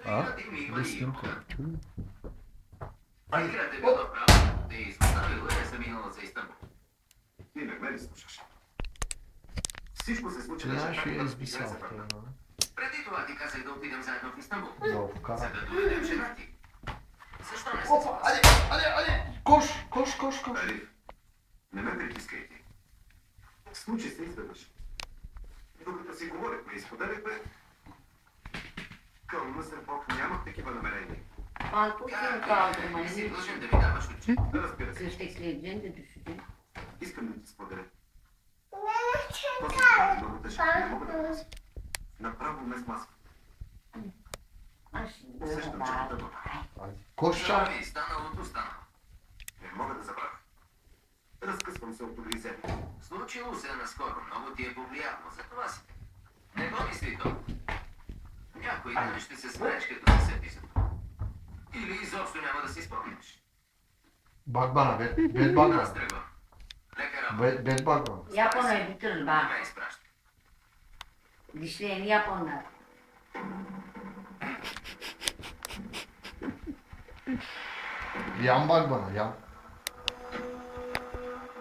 А? Где снимка? Играте го право да изоставило е заминало за Истанбул. Ти не ме ли слушаш? Всичко се случи Знаеш, така, я както избисал се в върна. това. Преди това ти казах да отидем заедно в Истанбул. Да, За вкара. да доведем жена ти. Защо не се Опа, съгласи? аде! Кош! Ариф, не ме притискай ти. Случи се изведнъж. Докато си говорихме и споделяхме, към мъсен Бог нямах такива намерения. Kalkın Не си kaldırmayın. длъжен да ми даваш отчет. Разбира се, Köşteklerden de düşürün. искам да ти споделя. Този човек е много тежък. Не мога да го нося. Направо ме смазва. Усещам, че потъвам. Кошча! Забрави, станалото стана. Не мога да забравя. Разкъсвам се от огризението. Случило се наскоро, много ти е повлияло, за това си. Не го мисли толкова. Някой ден ще се смееш, като се сети за това. Или изобщо няма да си спомняш. Bak bana, bel bak Аз bana. тръгвам. Лека работа. Bel bak bana. Yap onu bitirin Не bak. ме изпраща. Dişlerini yap onlar. Yan bak bana, yan.